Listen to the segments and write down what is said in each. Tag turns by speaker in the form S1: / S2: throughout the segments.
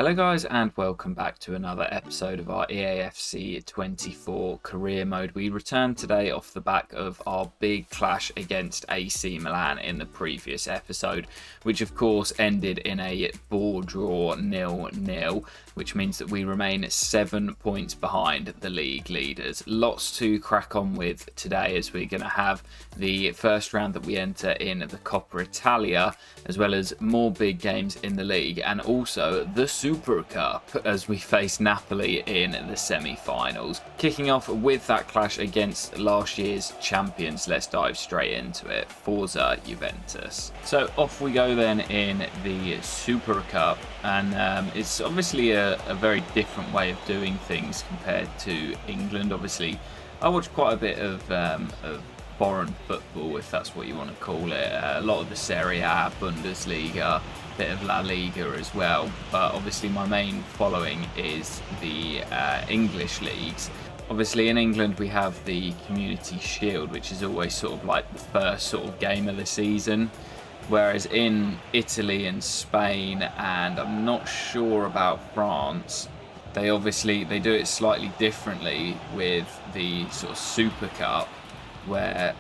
S1: Hello guys and welcome back to another episode of our EAFC 24 career mode. We return today off the back of our big clash against AC Milan in the previous episode, which of course ended in a ball draw 0-0, which means that we remain 7 points behind the league leaders. Lots to crack on with today as we're going to have the first round that we enter in the Coppa Italia, as well as more big games in the league and also the Supercup as we face Napoli in the semi-finals. Kicking off with that clash against last year's champions, let's dive straight into it. Forza Juventus. So off we go then in the Supercup, and it's obviously a very different way of doing things compared to England. Obviously, I watch quite a bit of foreign football, if that's what you want to call it. A lot of the Serie A, Bundesliga, bit of La Liga as well, but obviously my main following is the English leagues. Obviously in England we have the Community Shield, which is always sort of like the first sort of game of the season, whereas in Italy and Spain, and I'm not sure about France, they do it slightly differently with the sort of Super Cup, where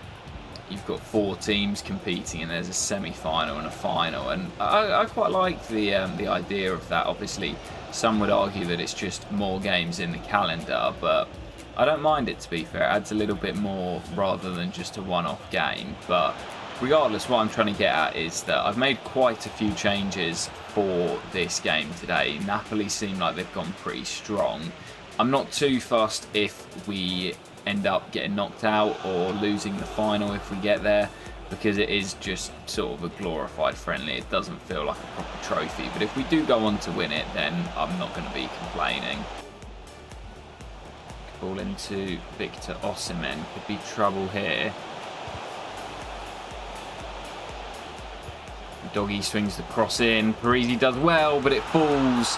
S1: you've got 4 teams competing and there's a semi-final and a final, and I quite like the idea of that. Obviously some would argue that it's just more games in the calendar, but I don't mind it, to be fair. It adds a little bit more rather than just a one-off game. But regardless, what I'm trying to get at is that I've made quite a few changes for this game today. Napoli seem like they've gone pretty strong. I'm not too fussed if we end up getting knocked out or losing the final if we get there, because it is just sort of a glorified friendly. It doesn't feel like a proper trophy, but if we do go on to win it, then I'm not going to be complaining. Ball into Victor Osimhen, could be trouble here. Doggy swings the cross in, Parisi does well, but it falls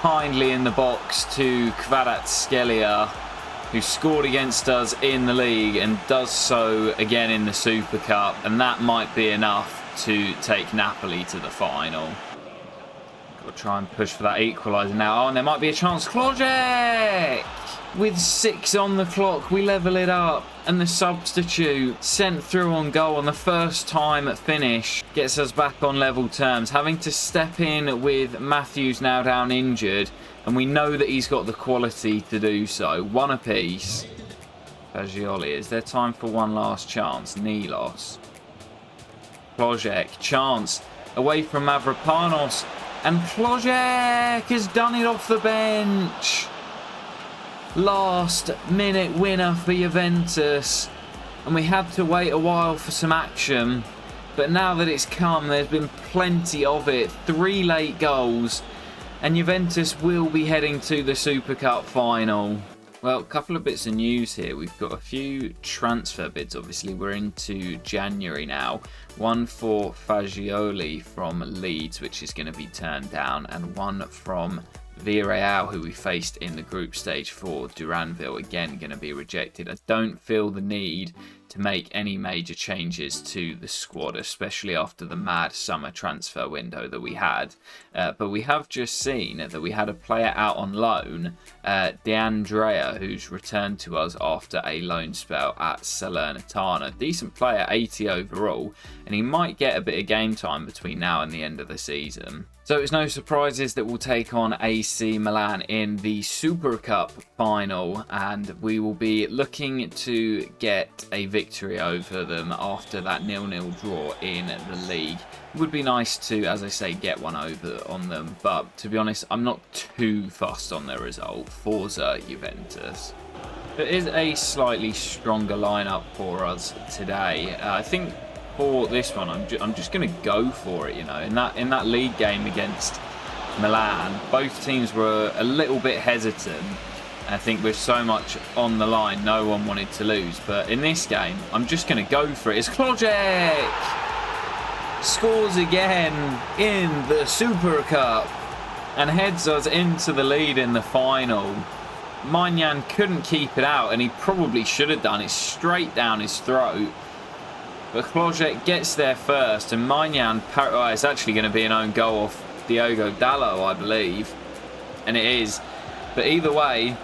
S1: kindly in the box to Kvaratskhelia, who scored against us in the league and does so again in the Super Cup, and that might be enough to take Napoli to the final. Got to try and push for that equaliser now. Oh, and there might be a chance. Klojek! With 6 on the clock, we level it up, and the substitute sent through on goal on the first time finish gets us back on level terms, having to step in with Matthews now down injured, and we know that he's got the quality to do so. 1 apiece. Fagioli, is there time for one last chance? Nilos. Klojek, chance away from Mavropanos, and Klojek has done it off the bench. Last minute winner for Juventus, and we had to wait a while for some action, but now that it's come, there's been plenty of it. 3 late goals, and Juventus will be heading to the Super Cup final. Well, a couple of bits of news here. We've got a few transfer bids. Obviously, we're into January now. One for Fagioli from Leeds, which is going to be turned down, and one from Villarreal, who we faced in the group stage for Duranville, again going to be rejected. I don't feel the need to make any major changes to the squad, especially after the mad summer transfer window that we had. But we have just seen that we had a player out on loan, De Andrea, who's returned to us after a loan spell at Salernitana. Decent player, 80 overall, and he might get a bit of game time between now and the end of the season. So it's no surprises that we'll take on AC Milan in the Super Cup final, and we will be looking to get a victory over them after that 0-0 draw in the league. It would be nice to, as I say, get one over on them, but to be honest, I'm not too fussed on the result. Forza Juventus. There is a slightly stronger lineup for us today. I think for this one, I'm just going to go for it. You know, in that league game against Milan, both teams were a little bit hesitant. I think with so much on the line, no one wanted to lose. But in this game, I'm just going to go for it. It's Klojek! Scores again in the Super Cup and heads us into the lead in the final. Milan couldn't keep it out, and he probably should have done. It's straight down his throat. But Klojek gets there first, and Milan, it's actually going to be an own goal off Diogo Dalot, I believe. And it is. But either way,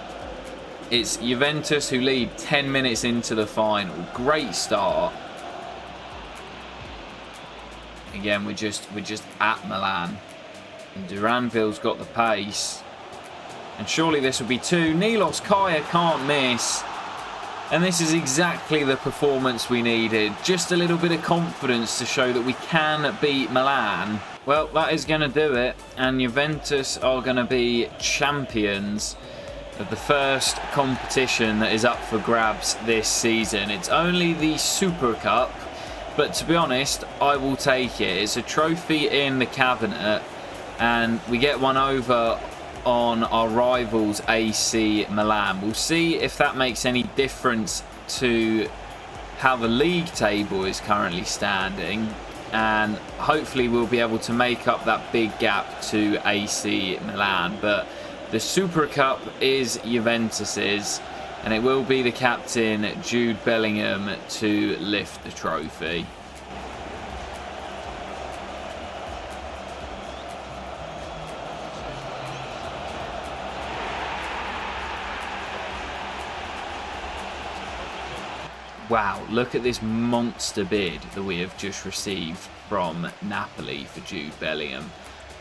S1: it's Juventus who lead 10 minutes into the final. Great start. Again, we're just at Milan. And Duranville's got the pace. And surely this will be 2. Nilos Kaya can't miss. And this is exactly the performance we needed. Just a little bit of confidence to show that we can beat Milan. Well, that is going to do it. And Juventus are going to be champions of the first competition that is up for grabs this season. It's only the Supercup, but to be honest, I will take it. It's a trophy in the cabinet, and we get one over on our rivals AC Milan. We'll see if that makes any difference to how the league table is currently standing, and hopefully we'll be able to make up that big gap to AC Milan. But the Super Cup is Juventus's, and it will be the captain Jude Bellingham to lift the trophy. Wow, look at this monster bid that we have just received from Napoli for Jude Bellingham.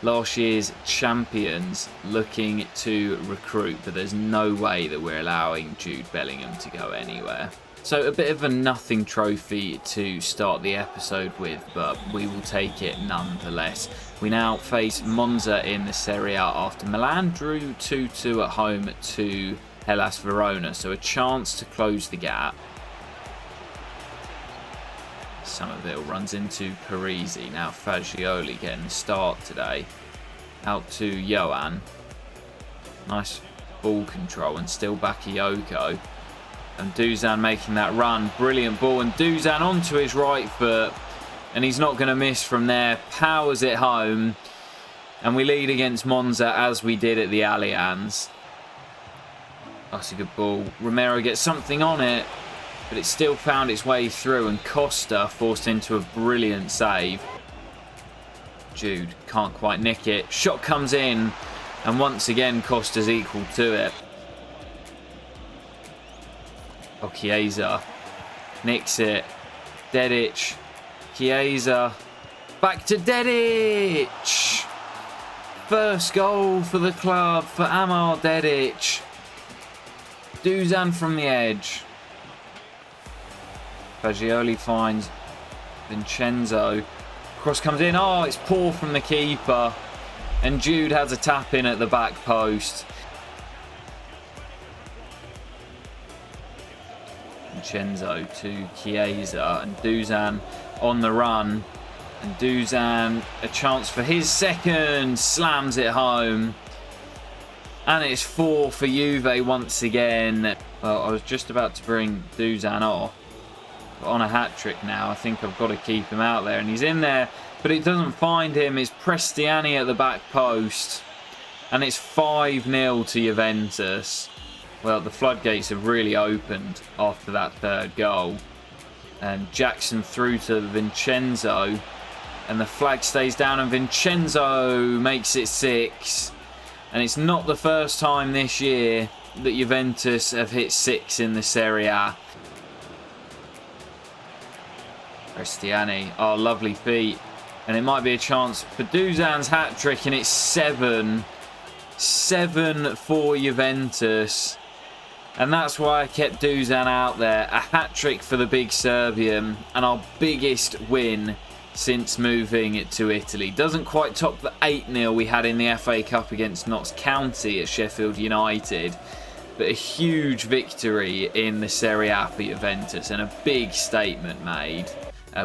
S1: Last year's champions looking to recruit, but there's no way that we're allowing Jude Bellingham to go anywhere. So a bit of a nothing trophy to start the episode with, but we will take it nonetheless. We now face Monza in the Serie A after Milan drew 2-2 at home to Hellas Verona, so a chance to close the gap. Somerville runs into Parisi. Now Fagioli getting the start today. Out to Johan. Nice ball control, and still Bakayoko. And Dušan making that run. Brilliant ball, and Dušan onto his right foot. And he's not going to miss from there. Powers it home. And we lead against Monza as we did at the Allianz. That's a good ball. Romero gets something on it, but it still found its way through, and Costa forced into a brilliant save. Jude can't quite nick it. Shot comes in, and once again Costa's equal to it. Oh, Chiesa nicks it. Dedic. Chiesa. Back to Dedic. First goal for the club for Amar Dedic. Dušan from the edge. Fagioli finds Vincenzo. Cross comes in. Oh, it's poor from the keeper. And Jude has a tap in at the back post. Vincenzo to Chiesa. And Dušan on the run. And Dušan, a chance for his second. Slams it home. And it's 4 for Juve once again. Well, I was just about to bring Dušan off. On a hat-trick now, I think I've got to keep him out there, and he's in there, but it doesn't find him. It's Prestiani at the back post, and it's 5-0 to Juventus. Well, the floodgates have really opened after that third goal, and Jackson through to Vincenzo, and the flag stays down, and Vincenzo makes it 6, and it's not the first time this year that Juventus have hit 6 in the Serie A. Prestiani, oh, lovely feet, and it might be a chance for Dušan's hat-trick, and it's 7 for Juventus, and that's why I kept Dušan out there. A hat-trick for the big Serbian, and our biggest win since moving to Italy. Doesn't quite top the 8-0 we had in the FA Cup against Notts County at Sheffield United, but a huge victory in the Serie A for Juventus, and a big statement made.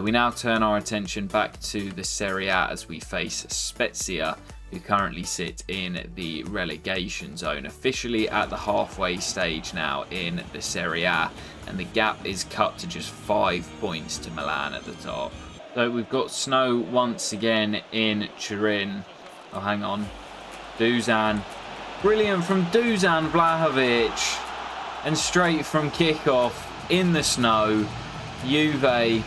S1: We now turn our attention back to the Serie A as we face Spezia, who currently sit in the relegation zone, officially at the halfway stage now in the Serie A, and the gap is cut to just 5 points to Milan at the top. So we've got snow once again in Turin. Oh, hang on. Dušan. Brilliant from Dušan Vlahović. And straight from kickoff in the snow, Juve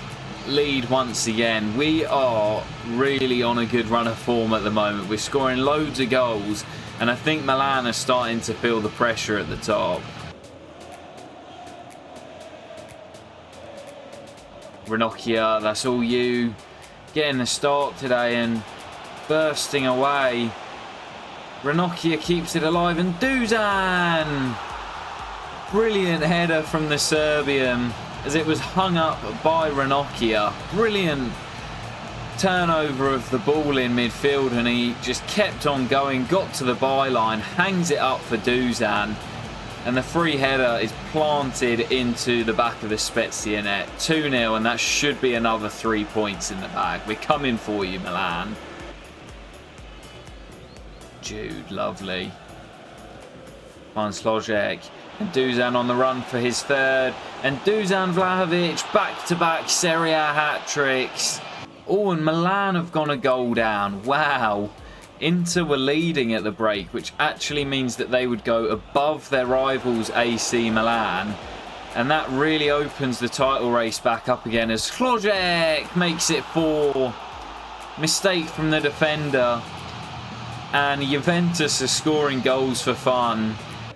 S1: lead once again. We are really on a good run of form at the moment. We're scoring loads of goals, and I think Milan are starting to feel the pressure at the top. Ranocchia, that's all you. Getting the start today and bursting away. Ranocchia keeps it alive, and Dušan! Brilliant header from the Serbian as it was hung up by Ranocchia. Brilliant turnover of the ball in midfield, and he just kept on going, got to the byline, hangs it up for Dušan, and the free header is planted into the back of the Spezia net. 2-0, and that should be another 3 points in the bag. We're coming for you, Milan. Jude, lovely. Finds Vlahović, and Dušan on the run for his third, and Dušan Vlahović back-to-back Serie A hat-tricks. Oh, and Milan have gone a goal down. Wow. Inter were leading at the break, which actually means that they would go above their rivals AC Milan, and that really opens the title race back up again as Vlahović makes it 4. Mistake from the defender, and Juventus are scoring goals for fun.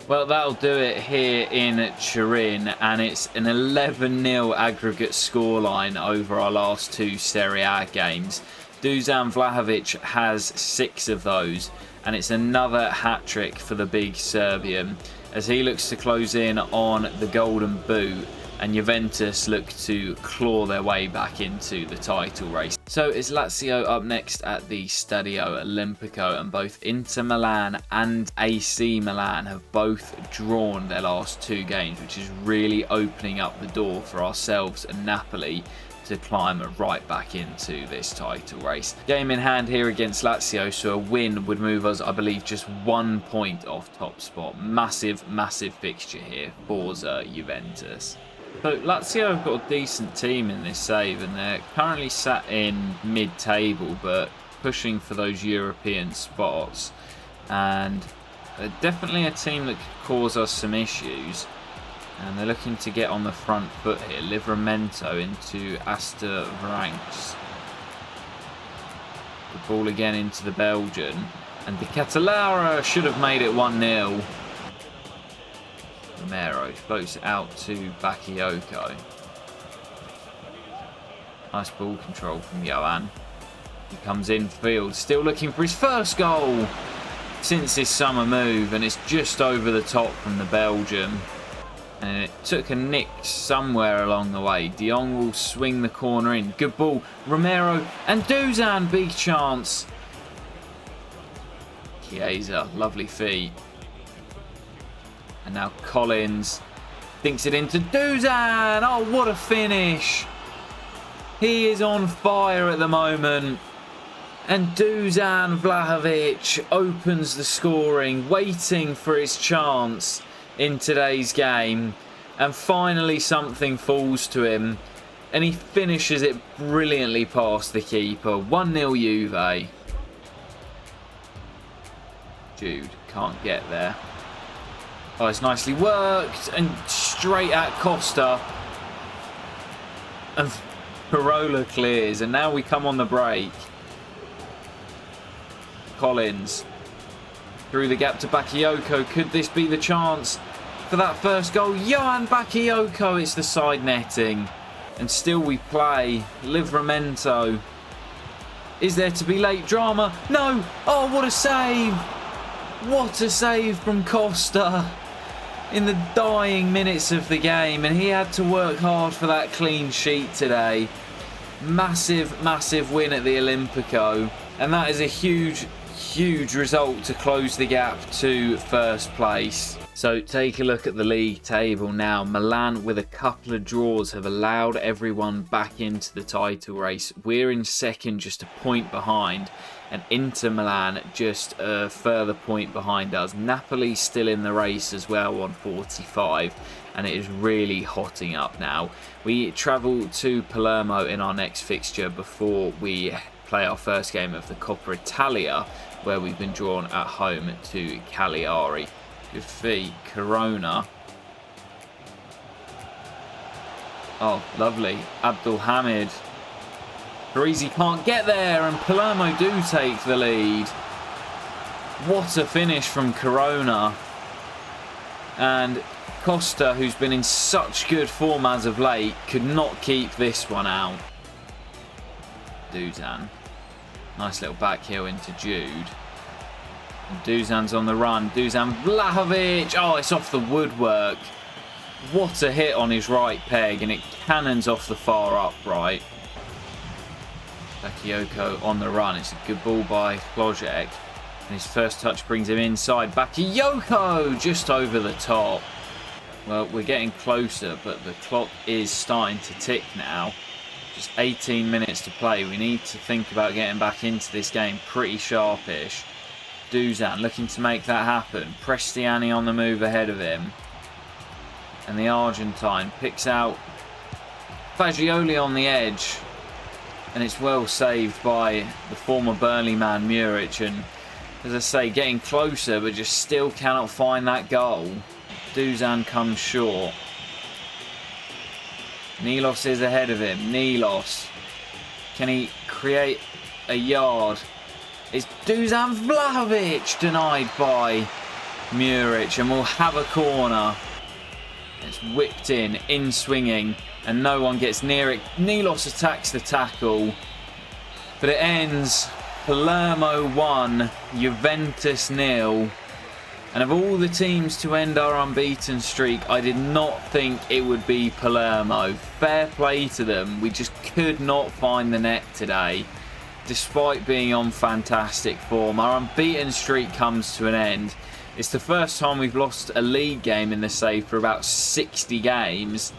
S1: Well, that'll do it here in Turin, and it's an 11-0 aggregate scoreline over our last 2 Serie A games. Dušan Vlahović has 6 of those, and it's another hat-trick for the big Serbian as he looks to close in on the golden boot, and Juventus look to claw their way back into the title race. So it's Lazio up next at the Stadio Olimpico, and both Inter Milan and AC Milan have both drawn their last 2 games, which is really opening up the door for ourselves and Napoli to climb right back into this title race. Game in hand here against Lazio, so a win would move us, I believe, just 1 point off top spot. Massive, massive fixture here. Forza Juventus. So Lazio have got a decent team in this save, and they're currently sat in mid-table but pushing for those European spots, and they're definitely a team that could cause us some issues, and they're looking to get on the front foot here. Livramento into Astor Vranks. The ball again into the Belgian, and De Catalara should have made it 1-0. Romero floats it out to Bakayoko. Nice ball control from Johan. He comes in field, still looking for his first goal since his summer move, and it's just over the top from the Belgian. And it took a nick somewhere along the way. De Jong will swing the corner in. Good ball. Romero and Dušan, big chance. Chiesa, lovely feet. And now Collins thinks it into Dušan. Oh, what a finish. He is on fire at the moment. And Dušan Vlahović opens the scoring, waiting for his chance in today's game. And finally something falls to him. And he finishes it brilliantly past the keeper. 1-0 Juve. Jude can't get there. Oh, it's nicely worked, and straight at Costa. And Parola clears, and now we come on the break. Collins through the gap to Bakayoko. Could this be the chance for that first goal? Johan Bakayoko, it's the side netting. And still we play. Livramento. Is there to be late drama? No! Oh, what a save! What a save from Costa in the dying minutes of the game, and he had to work hard for that clean sheet today. Massive, massive win at the Olimpico, and that is a huge, huge result to close the gap to first place. So take a look at the league table now. Milan, with a couple of draws, have allowed everyone back into the title race. We're in second, just a point behind, and Inter Milan just a further point behind us. Napoli still in the race as well on 45, and it is really hotting up now. We travel to Palermo in our next fixture before we play our first game of the Coppa Italia, where we've been drawn at home to Cagliari. Good feet, Corona. Oh, lovely. Abdul Hamid Parisi can't get there, and Palermo do take the lead. What a finish from Corona. And Costa, who's been in such good form as of late, could not keep this one out. Dušan. Nice little back heel into Jude. And Dušan's on the run. Dušan, Vlahović. Oh, it's off the woodwork. What a hit on his right peg, and it cannons off the far upright. Bakayoko on the run. It's a good ball by Vlahović. And his first touch brings him inside. Bakayoko just over the top. Well, we're getting closer, but the clock is starting to tick now. Just 18 minutes to play. We need to think about getting back into this game pretty sharpish. Dušan looking to make that happen. Prestiani on the move ahead of him. And the Argentine picks out Fagioli on the edge. And it's well saved by the former Burnley man, Muric. And as I say, getting closer, but just still cannot find that goal. Dušan comes short. Nilos is ahead of him. Nilos. Can he create a yard? It's Dušan, Vlahović denied by Muric, and we'll have a corner. It's whipped in swinging, and no one gets near it. Nilos attacks the tackle, but it ends Palermo 1, Juventus 0. And of all the teams to end our unbeaten streak, I did not think it would be Palermo. Fair play to them. We just could not find the net today, despite being on fantastic form. Our unbeaten streak comes to an end. It's the first time we've lost a league game in the save for about 60 games.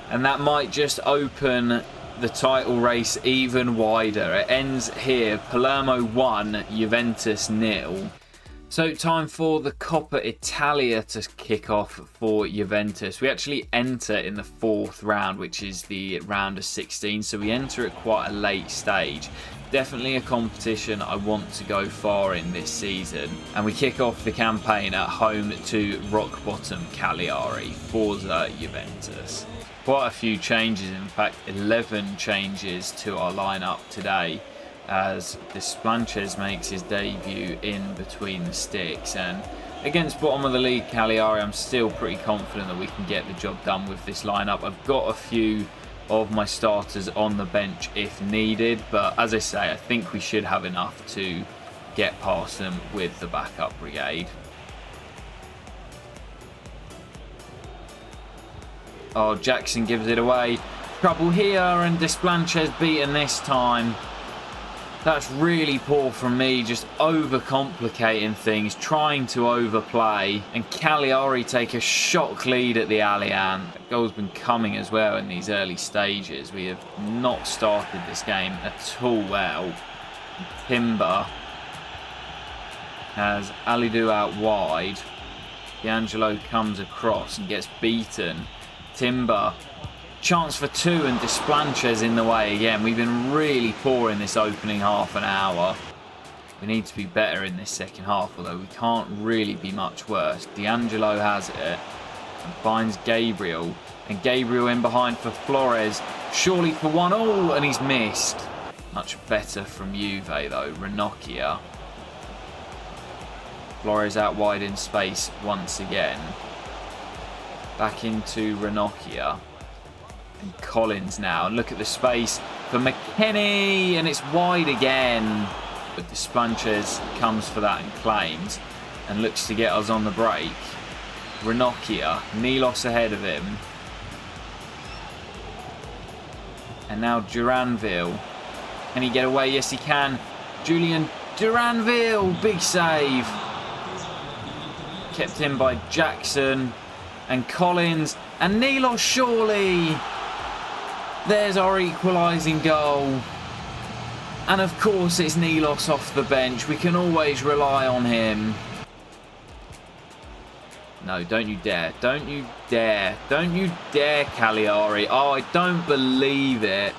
S1: And that might just open the title race even wider. It ends here. Palermo 1, Juventus 0. So time for the Coppa Italia to kick off for Juventus. We actually enter in the 4th round, which is the round of 16. So we enter at quite a late stage. Definitely a competition I want to go far in this season. And we kick off the campaign at home to rock bottom Cagliari. Forza Juventus. Quite a few changes, in fact 11 changes to our lineup today, as Desplanches makes his debut in between the sticks. And against bottom of the league Cagliari, I'm still pretty confident that we can get the job done with this lineup. I've got a few of my starters on the bench if needed, but as I say, I think we should have enough to get past them with the backup brigade. Oh, Jackson gives it away. Trouble here, and Desplanches beaten this time. That's really poor from me, just overcomplicating things, trying to overplay. And Cagliari take a shock lead at the Allianz. That goal's been coming as well in these early stages. We have not started this game at all well. Timber has Alidou out wide. D'Angelo comes across and gets beaten. Timber. Chance for 2, and Desplanches in the way again. We've been really poor in this opening half an hour. We need to be better in this second half, although we can't really be much worse. D'Angelo has it and finds Gabriel. And Gabriel in behind for Flores. Surely for 1. Oh, and he's missed. Much better from Juve though. Ranocchia. Flores out wide in space once again. Back into Ranocchia. And Collins now, and look at the space for McKennie, and it's wide again. But Desplanches comes for that and claims, and looks to get us on the break. Ranocchia, Nilos ahead of him. And now Duranville. Can he get away? Yes, he can. Julian Duranville, big save. Kept in by Jackson and Collins, and Nilos surely. There's our equalising goal. And of course it's Nilos off the bench. We can always rely on him. No, don't you dare. Don't you dare. Don't you dare, Cagliari. Oh, I don't believe it.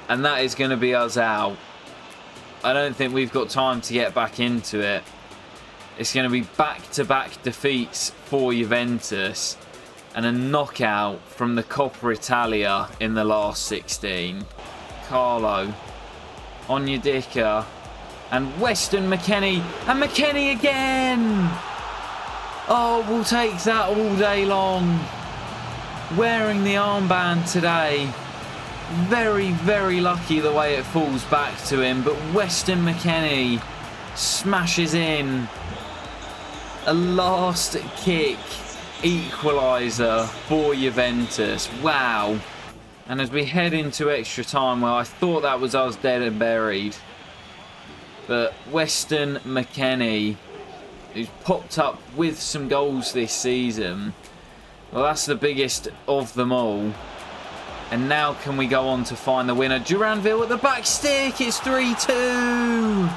S1: And that is going to be us out. I don't think we've got time to get back into it. It's going to be back-to-back defeats for Juventus. And a knockout from the Coppa Italia in the last 16. Carlo. Onyedika. And Weston McKennie. And McKennie again! Oh, we'll take that all day long. Wearing the armband today. Very, very lucky the way it falls back to him. But Weston McKennie smashes in a last kick equaliser for Juventus. Wow. And as we head into extra time, well, I thought that was us dead and buried. But Weston McKennie, who's popped up with some goals this season, well, that's the biggest of them all. And now can we go on to find the winner? Duranville at the back stick. It's 3-2.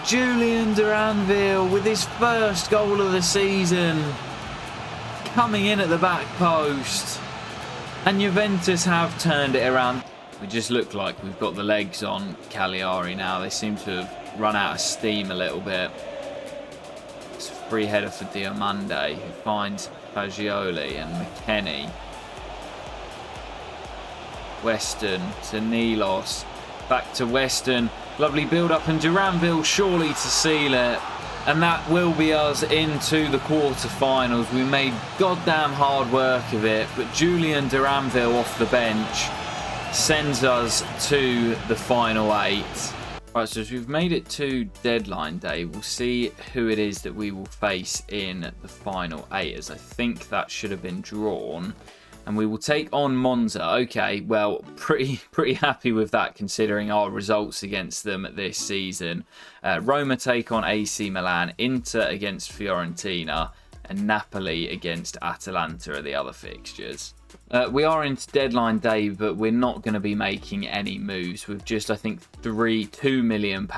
S1: Julian Duranville with his first goal of the season. Coming in at the back post. And Juventus have turned it around. We just look like we've got the legs on Cagliari now. They seem to have run out of steam a little bit. It's a free header for Diomande, who finds Fagioli and McKennie. Weston to Nilos. Back to Weston. Lovely build-up, and Duranville surely to seal it. And that will be us into the quarter-finals. We made goddamn hard work of it, but Julian Duranville off the bench sends us to the final 8. Right, so as we've made it to deadline day, we'll see who it is that we will face in the final 8, as I think that should have been drawn. And we will take on Monza. Okay, well, pretty happy with that considering our results against them this season. Roma take on AC Milan, Inter against Fiorentina, and Napoli against Atalanta are the other fixtures. We are into deadline day, but we're not going to be making any moves. With just, I think, £2 million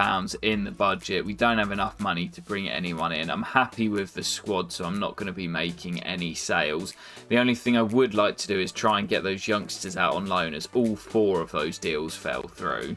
S1: in the budget. We don't have enough money to bring anyone in. I'm happy with the squad, so I'm not going to be making any sales. The only thing I would like to do is try and get those youngsters out on loan, as all 4 of those deals fell through.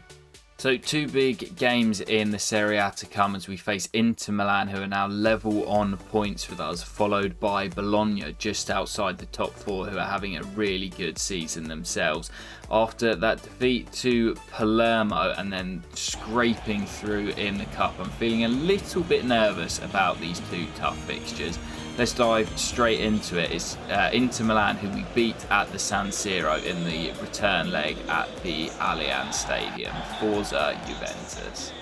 S1: So 2 big games in the Serie A to come as we face Inter Milan, who are now level on points with us, followed by Bologna just outside the top 4, who are having a really good season themselves. After that defeat to Palermo and then scraping through in the cup, I'm feeling a little bit nervous about these 2 tough fixtures. Let's dive straight into it. It's Inter Milan, who we beat at the San Siro in the return leg at the Allianz Stadium. Forza Juventus.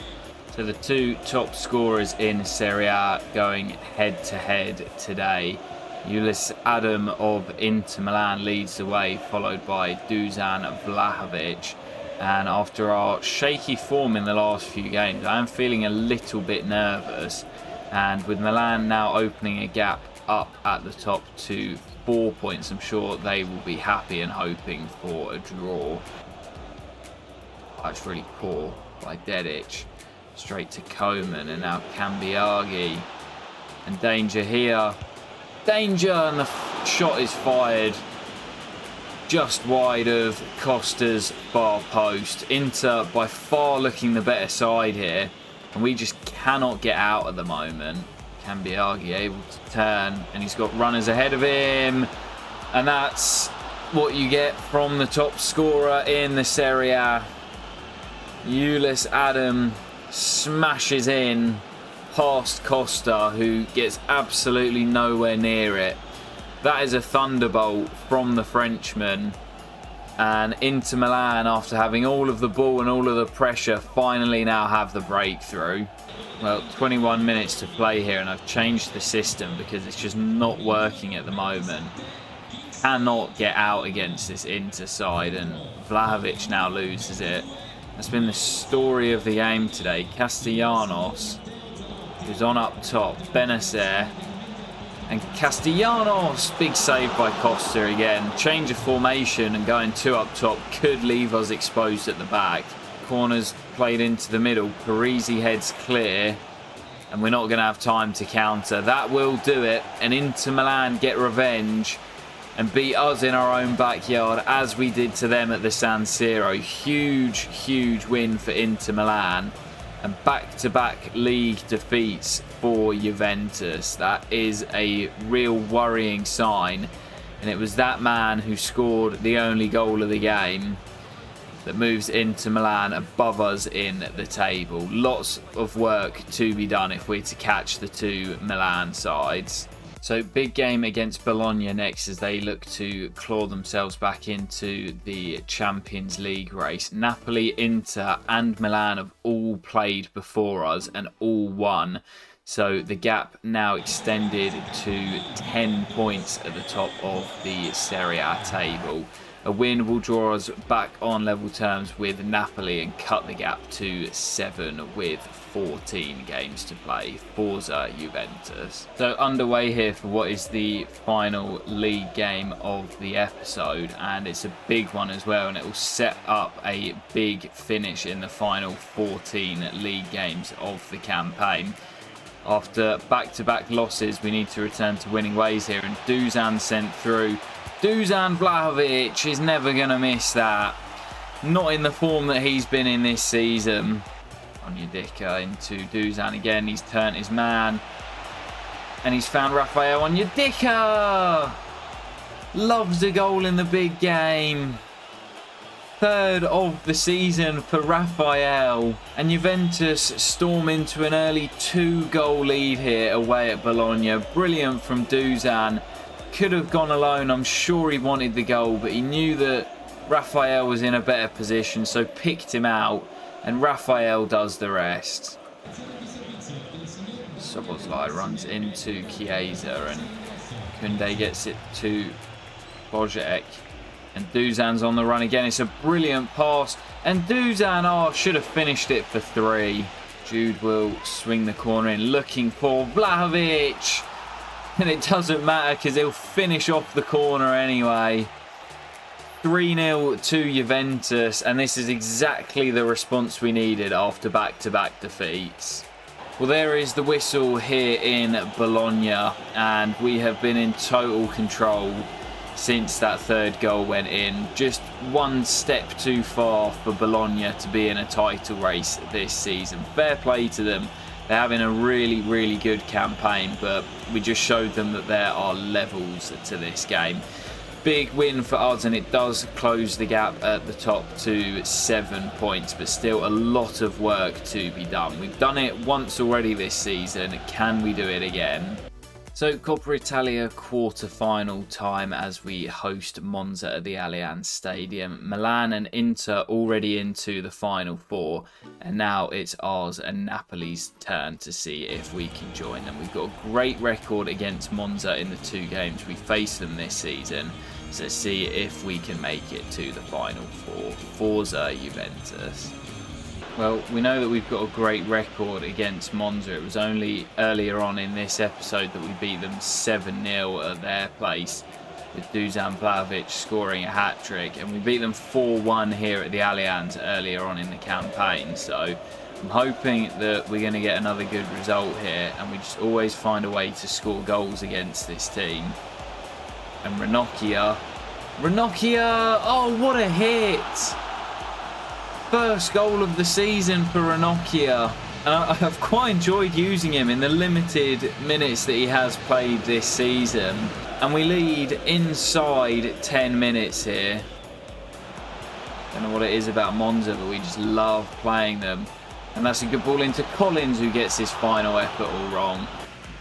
S1: So the 2 top scorers in Serie A going head to head today. Ulis Adam of Inter Milan leads the way, followed by Dušan Vlahović. And after our shaky form in the last few games, I am feeling a little bit nervous. And with Milan now opening a gap up at the top to 4 points, I'm sure they will be happy and hoping for a draw. That's really poor by Dedic. Straight to Koeman, and now Cambiaghi. And danger here. Danger, and the shot is fired just wide of Costa's far post. Inter by far looking the better side here. And we just cannot get out at the moment. Cambiaghi able to turn, and he's got runners ahead of him. And that's what you get from the top scorer in the Serie A. Ulis Adam smashes in past Costa, who gets absolutely nowhere near it. That is a thunderbolt from the Frenchman. And Inter Milan, after having all of the ball and all of the pressure, finally now have the breakthrough. Well, 21 minutes to play here, and I've changed the system because it's just not working at the moment. Cannot get out against this Inter side, and Vlahović now loses it. That's been the story of the game today. Castellanos, who's on up top. Benacer. And Castellanos, big save by Costa again. Change of formation and going 2 up top could leave us exposed at the back. Corners played into the middle. Parisi heads clear. And we're not going to have time to counter. That will do it. And Inter Milan get revenge and beat us in our own backyard as we did to them at the San Siro. Huge, huge win for Inter Milan. And back-to-back league defeats for Juventus. That is a real worrying sign. And it was that man who scored the only goal of the game. that moves into Milan above us in the table. Lots of work to be done if we're to catch the two Milan sides. So big game against Bologna next as they look to claw themselves back into the Champions League race. Napoli, Inter and Milan have all played before us and all won. So the gap now extended to 10 points at the top of the Serie A table. A win will draw us back on level terms with Napoli and cut the gap to 7 with 14 games to play. Forza Juventus. So underway here for what is the final league game of the episode, and it's a big one as well, and it will set up a big finish in the final 14 league games of the campaign. After back-to-back losses, we need to return to winning ways here, and Dušan sent through. Dušan Vlahović is never going to miss that. Not in the form that he's been in this season. Onyedika into Dušan again. He's turned his man. And he's found Rafael Onyedika. Loves a goal in the big game. Third of the season for Rafael. And Juventus storm into an early 2-goal lead here away at Bologna. Brilliant from Dušan. Could have gone alone. I'm sure he wanted the goal, but he knew that Rafael was in a better position, so picked him out, and Rafael does the rest. Szoboszlai runs into Chiesa, and Kunde gets it to Božek, and Dušan's on the run again. It's a brilliant pass, and Dušan should have finished it for 3. Jude will swing the corner in, looking for Vlahović. And it doesn't matter because he'll finish off the corner anyway. 3-0 to Juventus. And this is exactly the response we needed after back-to-back defeats. Well, there is the whistle here in Bologna. And we have been in total control since that third goal went in. Just one step too far for Bologna to be in a title race this season. Fair play to them. They're having a really, really good campaign, but we just showed them that there are levels to this game. Big win for us, and it does close the gap at the top to 7 points, but still a lot of work to be done. We've done it once already this season. Can we do it again? So Coppa Italia quarter-final time as we host Monza at the Allianz Stadium. Milan and Inter already into the final 4, and now it's ours and Napoli's turn to see if we can join them. We've got a great record against Monza in the 2 games we faced them this season, so see if we can make it to the final 4. Forza Juventus. Well, we know that we've got a great record against Monza. It was only earlier on in this episode that we beat them 7-0 at their place, with Dušan Vlahović scoring a hat-trick. And we beat them 4-1 here at the Allianz earlier on in the campaign. So I'm hoping that we're going to get another good result here. And we just always find a way to score goals against this team. And Ranocchia, oh, what a hit! First goal of the season for Ranocchia, and I've quite enjoyed using him in the limited minutes that he has played this season, and we lead inside 10 minutes here. Don't know what it is about Monza, but we just love playing them. And that's a good ball into Collins, who gets his final effort all wrong,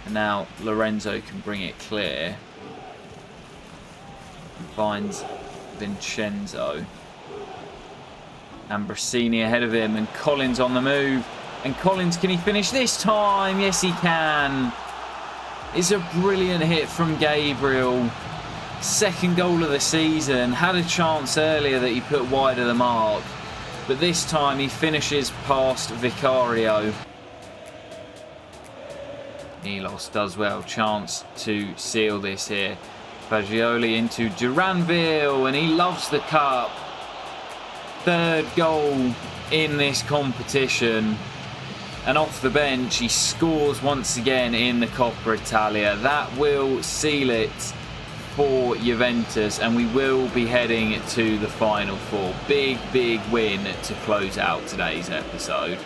S1: and now Lorenzo can bring it clear and finds Vincenzo. Ambrosini ahead of him, and Collins on the move. And Collins, can he finish this time? Yes, he can. It's a brilliant hit from Gabriel. Second goal of the season. Had a chance earlier that he put wide of the mark, but this time he finishes past Vicario. Milos does well. Chance to seal this here. Fagioli into Duranville, and he loves the cup. Third goal in this competition, and off the bench he scores once again in the Coppa Italia. That will seal it for Juventus, and we will be heading to the final 4. Big win to close out today's episode.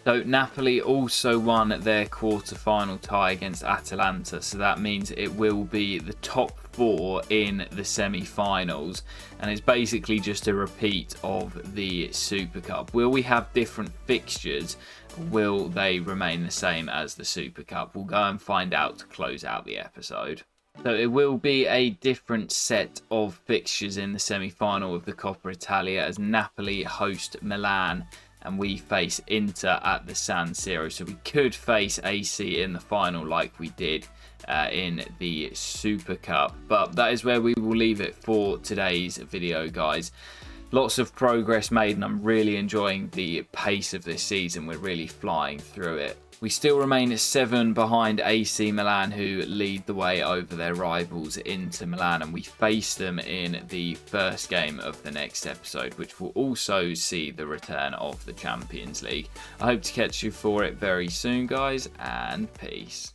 S1: So Napoli also won their quarter-final tie against Atalanta, so that means it will be the top 4 in the semi-finals, and it's basically just a repeat of the Super Cup. Will we have different fixtures? Will they remain the same as the Super Cup? We'll go and find out to close out the episode. So it will be a different set of fixtures in the semi-final of the Coppa Italia as Napoli host Milan and we face Inter at the San Siro. So we could face AC in the final like we did in the Super Cup. But that is where we will leave it for today's video, guys. Lots of progress made and I'm really enjoying the pace of this season. We're really flying through it. We still remain at 7 behind AC Milan, who lead the way over their rivals Inter Milan, and we face them in the first game of the next episode, which will also see the return of the Champions League. I hope to catch you for it very soon, guys, and peace.